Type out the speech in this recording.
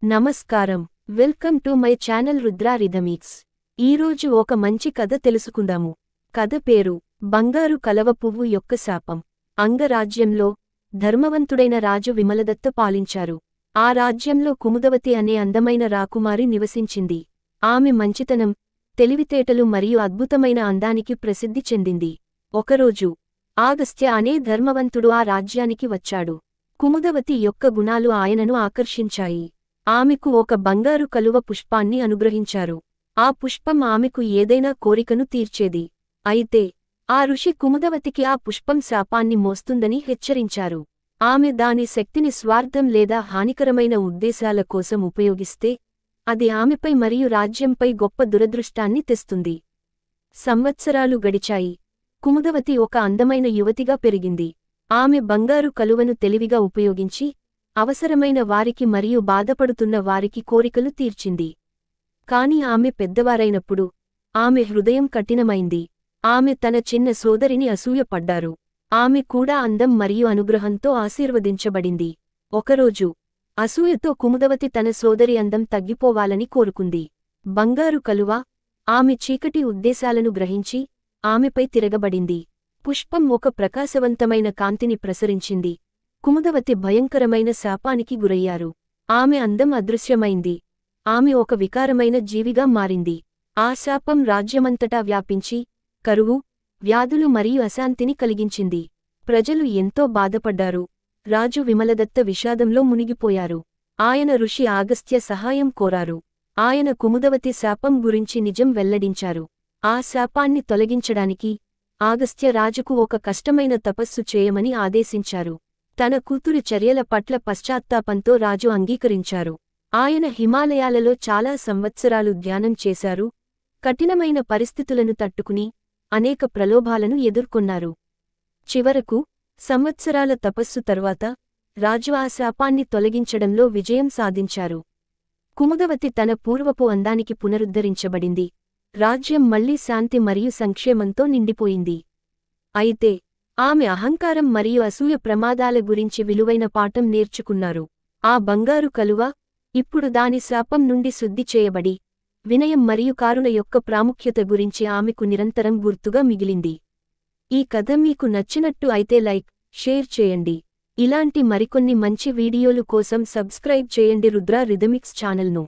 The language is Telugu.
నమస్కారం. Welcome to my channel Rudra Rhythmics. ఈరోజు ఒక మంచి కథ తెలుసుకుందాము. కథ పేరు బంగారు కలవ పువ్వు యొక్క శాపం. అంగరాజ్యంలో ధర్మవంతుడైన రాజు విమలదత్త పాలించారు. ఆ రాజ్యంలో కుముదవతి అనే అందమైన రాకుమారి నివసించింది. ఆమె మంచితనం, తెలివితేటలు మరియు అద్భుతమైన అందానికి ప్రసిద్ధి చెందింది. ఒకరోజు ఆగస్త్య అనే ధర్మవంతుడు ఆ రాజ్యానికి వచ్చాడు. కుముదవతి యొక్క గుణాలు ఆయనను ఆకర్షించాయి. ఆమెకు ఒక బంగారు కలువ పుష్పాన్ని అనుగ్రహించారు. ఆ పుష్పం ఆమెకు ఏదైనా కోరికను తీర్చేది. అయితే ఆ ఋషి కుముదవతికి ఆ పుష్పం శాపాన్ని మోస్తుందని హెచ్చరించారు. ఆమె దాని శక్తిని స్వార్థం లేదా హానికరమైన ఉద్దేశాల కోసం ఉపయోగిస్తే అది ఆమెపై మరియు రాజ్యంపై గొప్ప దురదృష్టాన్ని తెస్తుంది. సంవత్సరాలు గడిచాయి. కుముదవతి ఒక అందమైన యువతిగా పెరిగింది. ఆమె బంగారు కలువను తెలివిగా ఉపయోగించి అవసరమైన వారికి మరియు బాధపడుతున్న వారికి కోరికలు తీర్చింది. కాని ఆమె పెద్దవారైనప్పుడు ఆమె హృదయం కఠినమైంది. ఆమె తన చిన్న సోదరిని అసూయపడ్డారు. ఆమె కూడా అందం మరియు అనుగ్రహంతో ఆశీర్వదించబడింది. ఒకరోజు అసూయతో కుముదవతి తన సోదరి అందం తగ్గిపోవాలని కోరుకుంది. బంగారు కలువ ఆమె చీకటి ఉద్దేశాలను గ్రహించి ఆమెపై తిరగబడింది. పుష్పం ఒక ప్రకాశవంతమైన కాంతిని ప్రసరించింది. కుముదవతి భయంకరమైన శాపానికి గురయ్యారు. ఆమె అందం అదృశ్యమైంది. ఆమె ఒక వికారమైన జీవిగా మారింది. ఆ శాపం రాజ్యమంతటా వ్యాపించి కరువు, వ్యాధులు మరియు అశాంతిని కలిగించింది. ప్రజలు ఎంతో బాధపడ్డారు. రాజు విమలదత్త విషాదంలో మునిగిపోయారు. ఆయన ఋషి ఆగస్త్య సహాయం కోరారు. ఆయన కుముదవతి శాపం గురించి నిజం వెల్లడించారు. ఆ శాపాన్ని తొలగించడానికి ఆగస్త్య రాజుకు ఒక కష్టమైన తపస్సు చేయమని ఆదేశించారు. తన కూతురి చర్యల పట్ల పశ్చాత్తాపంతో రాజు అంగీకరించారు. ఆయన హిమాలయాలలో చాలా సంవత్సరాలు ధ్యానం చేశారు. కఠినమైన పరిస్థితులను తట్టుకుని అనేక ప్రలోభాలను ఎదుర్కొన్నారు. చివరకు సంవత్సరాల తపస్సు తరువాత రాజు ఆ శాపాన్ని తొలగించడంలో విజయం సాధించారు. కుముదవతి తన పూర్వపు అందానికి పునరుద్ధరించబడింది. రాజ్యం మళ్లీ శాంతి మరియు సంక్షేమంతో నిండిపోయింది. అయితే ఆమె అహంకారం మరియు అసూయ ప్రమాదాల గురించి విలువైన పాఠం నేర్చుకున్నారు. ఆ బంగారు కలువ ఇప్పుడు దాని శాపం నుండి శుద్ధి చేయబడి వినయం మరియు కారుణ యొక్క ప్రాముఖ్యత గురించి ఆమెకు నిరంతరం గుర్తుగా మిగిలింది. ఈ కథ మీకు నచ్చినట్టు అయితే లైక్, షేర్ చేయండి. ఇలాంటి మరికొన్ని మంచి వీడియోలు కోసం సబ్స్క్రైబ్ చేయండి రుద్రా రిథమిక్స్ ఛానల్ను.